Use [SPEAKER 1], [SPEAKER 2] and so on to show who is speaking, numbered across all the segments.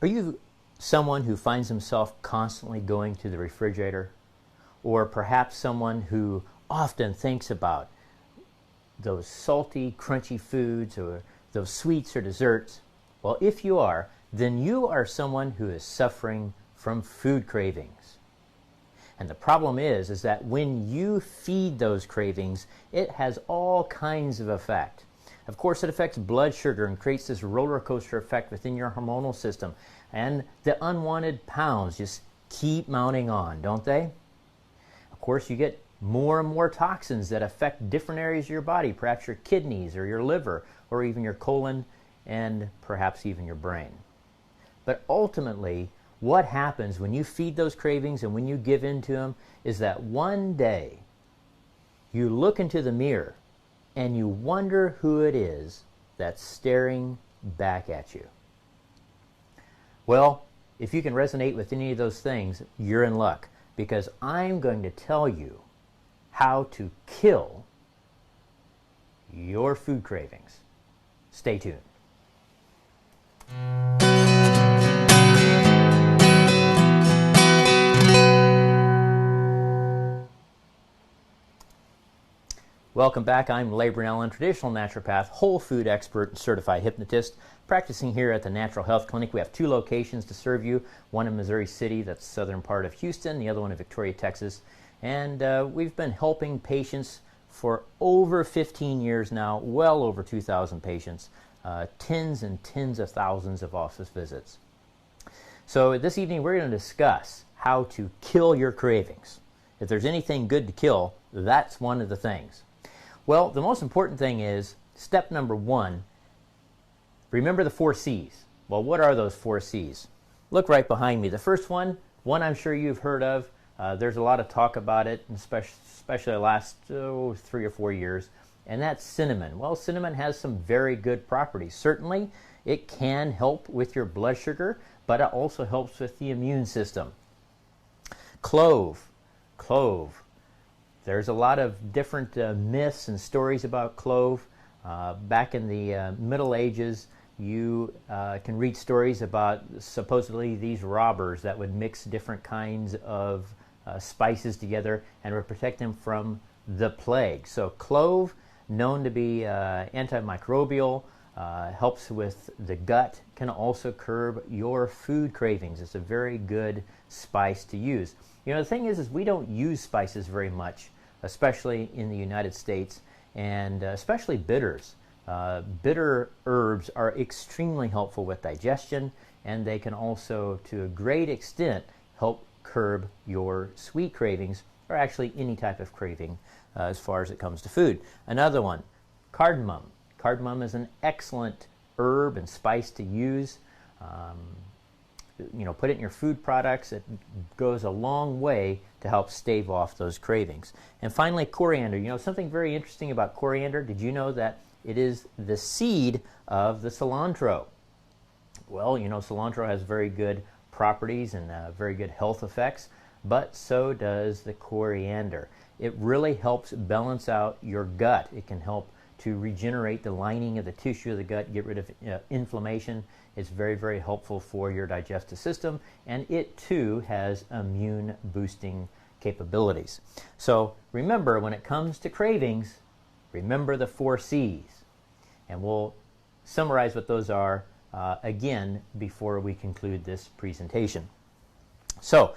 [SPEAKER 1] Are you someone who finds himself constantly going to the refrigerator? Or perhaps someone who often thinks about those salty, crunchy foods or those sweets or desserts? Well, if you are, then you are someone who is suffering from food cravings. And the problem is that when you feed those cravings, it has all kinds of effect. Of course, it affects blood sugar and creates this roller coaster effect within your hormonal system. And the unwanted pounds just keep mounting on, don't they? Of course, you get more and more toxins that affect different areas of your body, perhaps your kidneys or your liver or even your colon and perhaps even your brain. But ultimately, what happens when you feed those cravings and when you give in to them is that one day you look into the mirror and you wonder who it is that's staring back at you. Well, if you can resonate with any of those things, you're in luck, because I'm going to tell you how to kill your food cravings. Stay tuned. Welcome back. I'm Larry Brunellen, traditional naturopath, whole food expert, and certified hypnotist, practicing here at the Natural Health Clinic. We have 2 locations to serve you, one in Missouri City, that's the southern part of Houston, the other one in Victoria, Texas. And we've been helping patients for over 15 years now, well over 2,000 patients, tens and tens of thousands of office visits. So this evening we're going to discuss how to kill your cravings. If there's anything good to kill, that's one of the things. Well, the most important thing is, step number 1, remember the 4 C's. Well, what are those 4 C's? Look right behind me. The first one I'm sure you've heard of. There's a lot of talk about it, especially the last 3 or 4 years, and that's cinnamon. Well, cinnamon has some very good properties. Certainly, it can help with your blood sugar, but it also helps with the immune system. Clove. There's a lot of different myths and stories about clove. Back in the Middle Ages, you can read stories about supposedly these robbers that would mix different kinds of spices together and would protect them from the plague. So clove, known to be antimicrobial, helps with the gut, can also curb your food cravings. It's a very good spice to use. You know, the thing is we don't use spices very much, especially in the United States, and especially bitters. Bitter herbs are extremely helpful with digestion, and they can also, to a great extent, help curb your sweet cravings, or actually any type of craving as far as it comes to food. Another one, cardamom. Cardamom is an excellent herb and spice to use. Put it in your food products. It goes a long way to help stave off those cravings. And finally, coriander. Something very interesting about coriander. Did you know that it is the seed of the cilantro? Well, cilantro has very good properties and very good health effects, but so does the coriander. It really helps balance out your gut. It can help to regenerate the lining of the tissue of the gut, get rid of inflammation. It's very, very helpful for your digestive system, and it too has immune boosting capabilities. So remember, when it comes to cravings, remember the 4 C's. And we'll summarize what those are again before we conclude this presentation. So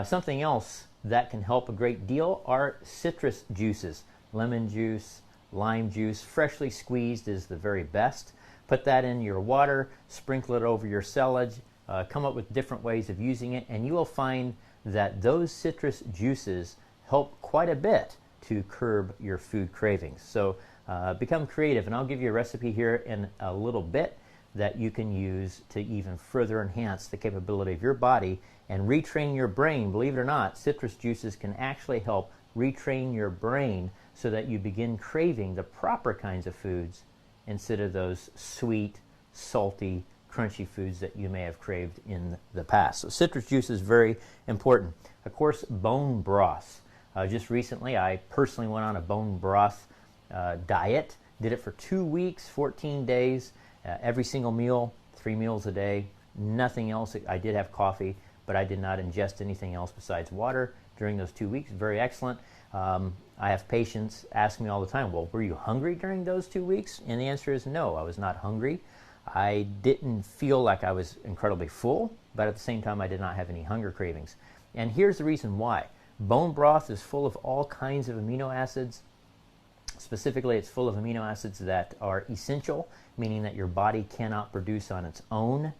[SPEAKER 1] something else that can help a great deal are citrus juices. Lemon juice, lime juice, freshly squeezed is the very best. Put that in your water, sprinkle it over your salad, come up with different ways of using it, and you will find that those citrus juices help quite a bit to curb your food cravings. So become creative, and I'll give you a recipe here in a little bit that you can use to even further enhance the capability of your body and retrain your brain. Believe it or not, citrus juices can actually help retrain your brain so that you begin craving the proper kinds of foods instead of those sweet, salty, crunchy foods that you may have craved in the past. So citrus juice is very important. Of course, bone broth. Just recently, I personally went on a bone broth diet. Did it for 2 weeks, 14 days, every single meal, 3 meals a day. nothing else. I did have coffee, but I did not ingest anything else besides water during those 2 weeks. Very excellent. I have patients ask me all the time, well, were you hungry during those 2 weeks? And the answer is no, I was not hungry. I didn't feel like I was incredibly full, but at the same time, I did not have any hunger cravings. And here's the reason why. Bone broth is full of all kinds of amino acids. Specifically, it's full of amino acids that are essential, meaning that your body cannot produce on its own.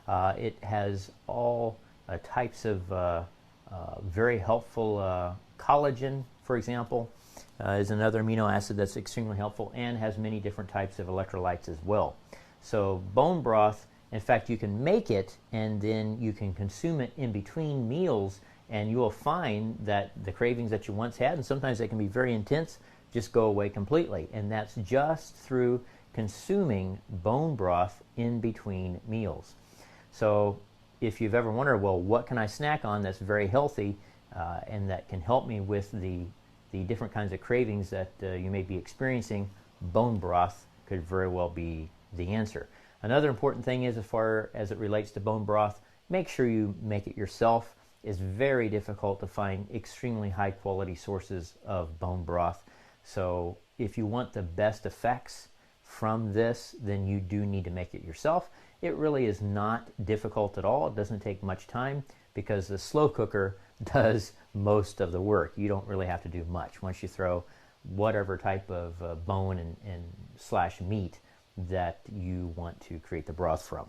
[SPEAKER 1] It has all types of very helpful collagen, for example, is another amino acid that's extremely helpful, and has many different types of electrolytes as well. So bone broth, in fact, you can make it and then you can consume it in between meals, and you will find that the cravings that you once had, and sometimes they can be very intense, just go away completely. And that's just through consuming bone broth in between meals. So if you've ever wondered, well, what can I snack on that's very healthy and that can help me with the different kinds of cravings that you may be experiencing, bone broth could very well be the answer. Another important thing is, as far as it relates to bone broth, make sure you make it yourself. It's very difficult to find extremely high quality sources of bone broth. So if you want the best effects from this, then you do need to make it yourself. It really is not difficult at all. It doesn't take much time because the slow cooker does most of the work. You don't really have to do much. Once you throw whatever type of bone and slash meat that you want to create the broth from.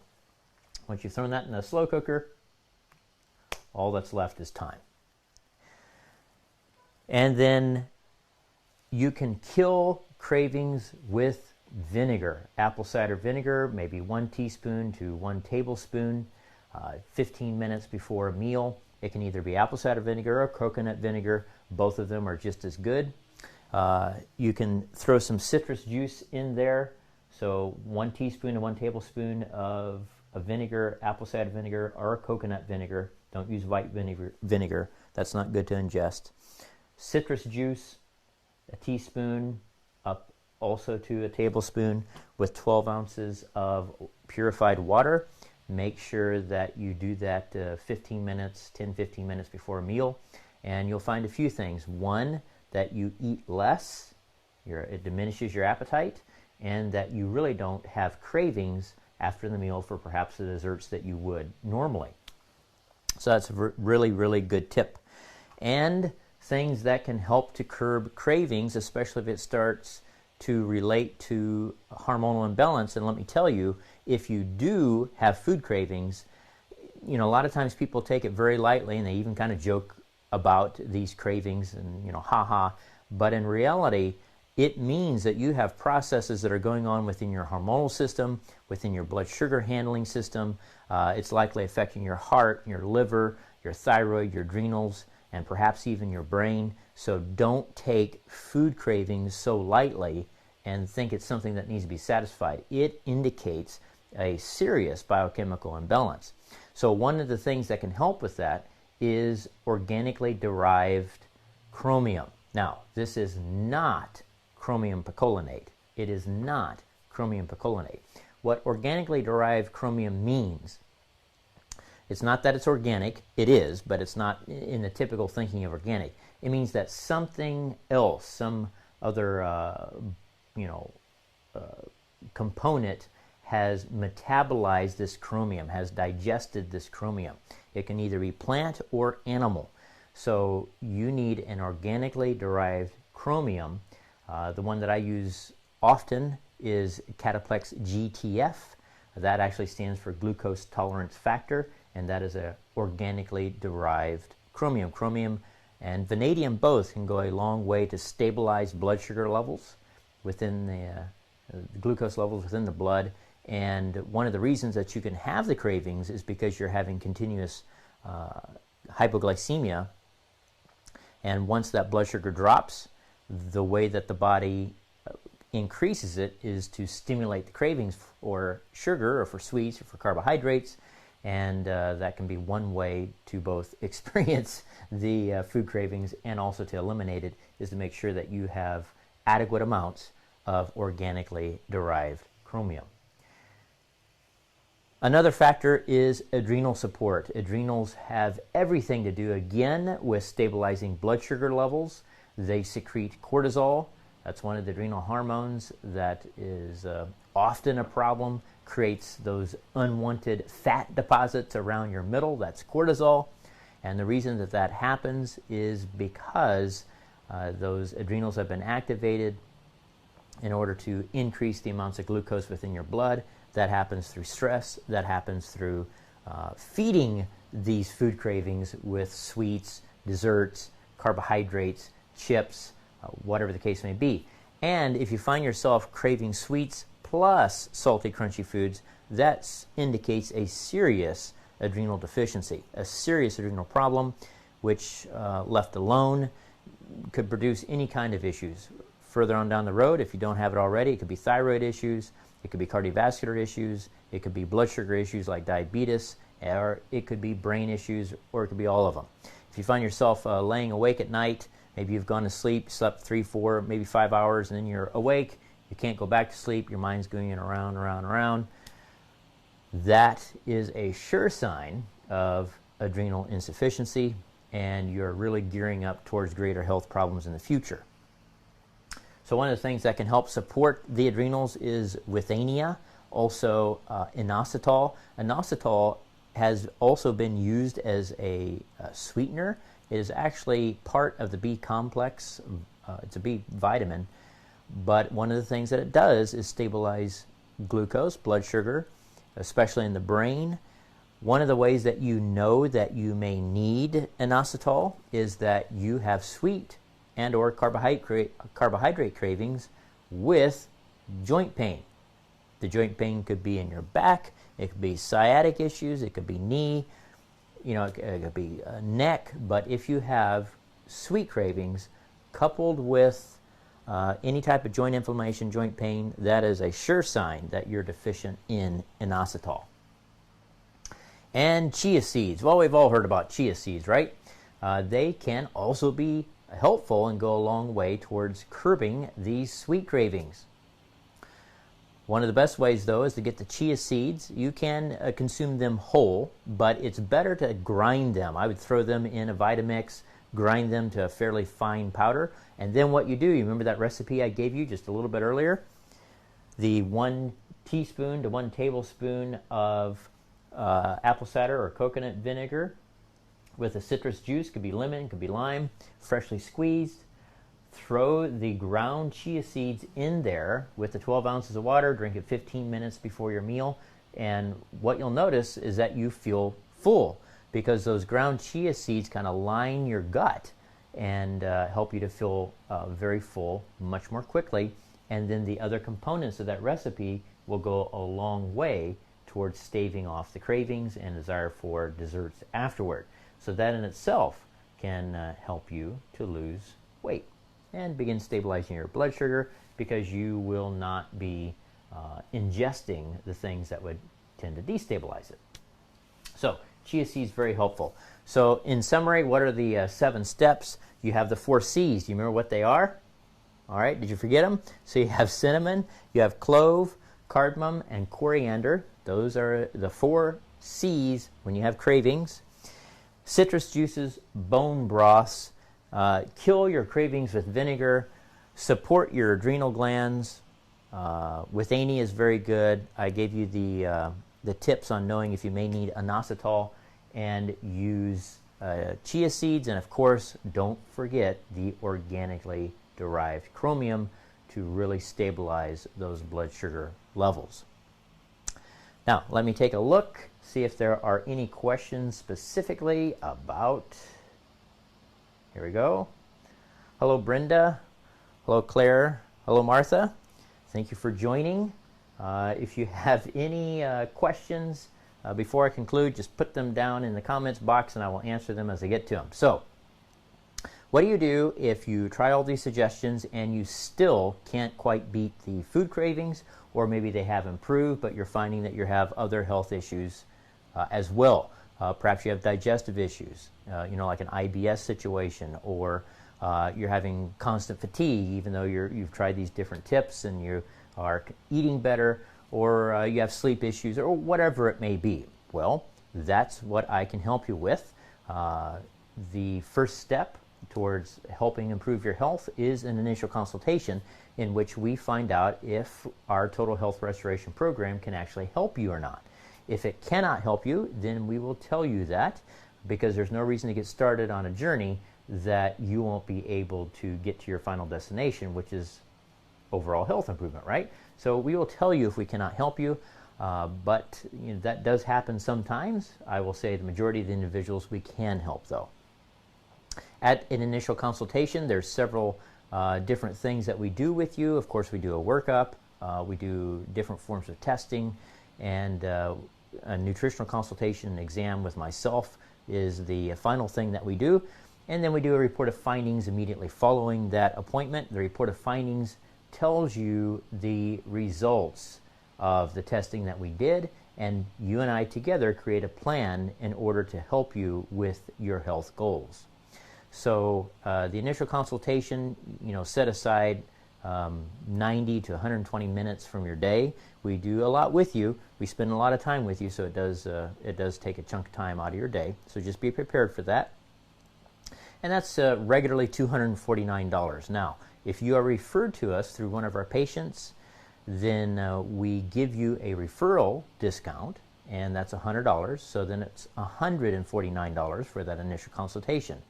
[SPEAKER 1] Once you've thrown that in the slow cooker, all that's left is time. And then you can kill cravings with vinegar. Apple cider vinegar, maybe 1 teaspoon to 1 tablespoon, 15 minutes before a meal. It can either be apple cider vinegar or coconut vinegar. Both of them are just as good. You can throw some citrus juice in there. So 1 teaspoon to 1 tablespoon of vinegar, apple cider vinegar, or coconut vinegar. Don't use white vinegar. That's not good to ingest. Citrus juice, a teaspoon up also to a tablespoon, with 12 ounces of purified water. Make sure that you do that 10-15 minutes before a meal, and you'll find a few things. One, that you eat less, it diminishes your appetite, and that you really don't have cravings after the meal for perhaps the desserts that you would normally. So that's a really, really good tip. And things that can help to curb cravings, especially if it starts to relate to hormonal imbalance. And let me tell you, if you do have food cravings, a lot of times people take it very lightly and they even kind of joke about these cravings and, ha. But in reality, it means that you have processes that are going on within your hormonal system, within your blood sugar handling system. It's likely affecting your heart, your liver, your thyroid, your adrenals, and perhaps even your brain. So don't take food cravings so lightly and think it's something that needs to be satisfied. It indicates a serious biochemical imbalance. So one of the things that can help with that is organically derived chromium. Now, this is not chromium picolinate. It is not chromium picolinate. What organically derived chromium means, it's not that it's organic, it is, but it's not in the typical thinking of organic. It means that something else, some other component has metabolized this chromium, has digested this chromium. It can either be plant or animal. So you need an organically derived chromium. The one that I use often is Cataplex GTF. That actually stands for glucose tolerance factor, and that is an organically derived chromium. Chromium and vanadium both can go a long way to stabilize blood sugar levels within the glucose levels within the blood. And one of the reasons that you can have the cravings is because you're having continuous hypoglycemia. And once that blood sugar drops, the way that the body increases it is to stimulate the cravings for sugar or for sweets or for carbohydrates. And that can be one way to both experience the food cravings and also to eliminate it, is to make sure that you have adequate amounts of organically derived chromium. Another factor is adrenal support. Adrenals have everything to do, again, with stabilizing blood sugar levels. They secrete cortisol. That's one of the adrenal hormones that is often a problem, creates those unwanted fat deposits around your middle. That's cortisol. And the reason that that happens is because those adrenals have been activated in order to increase the amounts of glucose within your blood. That happens through stress. That happens through feeding these food cravings with sweets, desserts, carbohydrates, chips, whatever the case may be. And if you find yourself craving sweets plus salty, crunchy foods, that indicates a serious adrenal deficiency, a serious adrenal problem, which left alone could produce any kind of issues. Further on down the road, if you don't have it already, it could be thyroid issues, it could be cardiovascular issues, it could be blood sugar issues like diabetes, or it could be brain issues, or it could be all of them. If you find yourself laying awake at night, maybe you've gone to sleep, slept 3, 4, maybe 5 hours, and then you're awake, you can't go back to sleep, your mind's going around, that is a sure sign of adrenal insufficiency, and you're really gearing up towards greater health problems in the future. So one of the things that can help support the adrenals is withania, also inositol. Inositol has also been used as a sweetener. It is actually part of the B complex. It's a B vitamin. But one of the things that it does is stabilize glucose, blood sugar, especially in the brain. One of the ways that you know that you may need inositol is that you have sweet and or carbohydrate cravings with joint pain. The joint pain could be in your back, it could be sciatic issues, it could be knee, it could be neck, but if you have sweet cravings coupled with any type of joint inflammation, joint pain, that is a sure sign that you're deficient in inositol. And chia seeds. Well, we've all heard about chia seeds, right? They can also be helpful and go a long way towards curbing these sweet cravings. One of the best ways, though, is to get the chia seeds. You can consume them whole, but it's better to grind them. I would throw them in a Vitamix, grind them to a fairly fine powder, and then what you do, you remember that recipe I gave you just a little bit earlier? The 1 teaspoon to 1 tablespoon of apple cider or coconut vinegar with a citrus juice, could be lemon, could be lime, freshly squeezed. Throw the ground chia seeds in there with the 12 ounces of water, drink it 15 minutes before your meal, and what you'll notice is that you feel full because those ground chia seeds kind of line your gut and help you to feel very full much more quickly, and then the other components of that recipe will go a long way towards staving off the cravings and desire for desserts afterward. So that in itself can help you to lose weight and begin stabilizing your blood sugar because you will not be ingesting the things that would tend to destabilize it. So chia seeds, very helpful. So in summary, what are the 7 steps? You have the 4 C's. Do you remember what they are? All right, did you forget them? So you have cinnamon, you have clove, cardamom, and coriander. Those are the 4 C's when you have cravings. Citrus juices, bone broths, kill your cravings with vinegar, support your adrenal glands. Withania is very good. I gave you the tips on knowing if you may need inositol, and use chia seeds, and of course don't forget the organically derived chromium to really stabilize those blood sugar levels. Now let me take a look, see if there are any questions specifically about, here we go. Hello Brenda, hello Claire, hello Martha. Thank you for joining. If you have any questions before I conclude, just put them down in the comments box and I will answer them as I get to them. So, what do you do if you try all these suggestions and you still can't quite beat the food cravings, or maybe they have improved but you're finding that you have other health issues as well? Perhaps you have digestive issues, like an IBS situation, or you're having constant fatigue even though you've tried these different tips and you are eating better, or you have sleep issues, or whatever it may be. Well, that's what I can help you with. The first step towards helping improve your health is an initial consultation in which we find out if our total health restoration program can actually help you or not. If it cannot help you, then we will tell you that, because there's no reason to get started on a journey that you won't be able to get to your final destination, which is overall health improvement, right? So we will tell you if we cannot help you, but that does happen sometimes. I will say the majority of the individuals we can help, though. At an initial consultation, there's several different things that we do with you. Of course, we do a workup, we do different forms of testing, and a nutritional consultation and exam with myself is the final thing that we do. And then we do a report of findings immediately following that appointment. The report of findings tells you the results of the testing that we did, and you and I together create a plan in order to help you with your health goals. So the initial consultation, set aside 90 to 120 minutes from your day. We do a lot with you. We spend a lot of time with you, so it does take a chunk of time out of your day. So just be prepared for that. And that's regularly $249. Now, if you are referred to us through one of our patients, then we give you a referral discount, and that's $100. So then it's $149 for that initial consultation.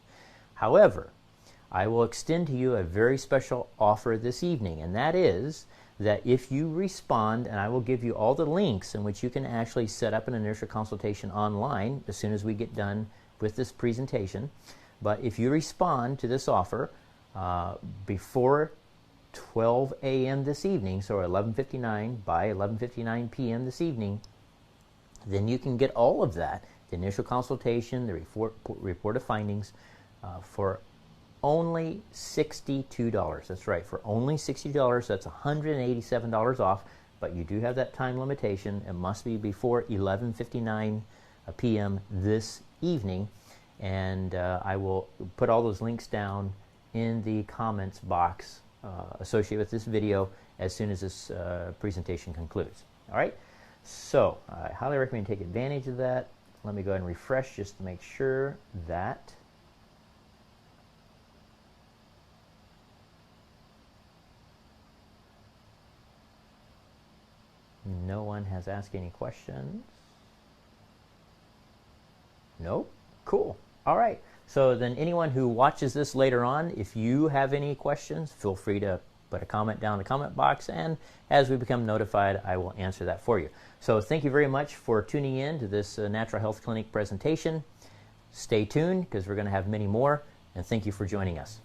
[SPEAKER 1] However, I will extend to you a very special offer this evening, and that is that if you respond, and I will give you all the links in which you can actually set up an initial consultation online as soon as we get done with this presentation. But if you respond to this offer before 12 a.m. this evening, so 11:59 by 11:59 p.m. this evening, then you can get all of that, the initial consultation, the report of findings, for only $62. That's right, for only $60. That's $187 off, but you do have that time limitation. It must be before 11:59 p.m. this evening, and I will put all those links down in the comments box associated with this video as soon as this presentation concludes. All right, so I highly recommend you take advantage of that. Let me go ahead and refresh just to make sure that no one has asked any questions. Nope. Cool. All right. So then anyone who watches this later on, if you have any questions, feel free to put a comment down in the comment box, and as we become notified, I will answer that for you. So thank you very much for tuning in to this Natural Health Clinic presentation. Stay tuned, because we're going to have many more, and thank you for joining us.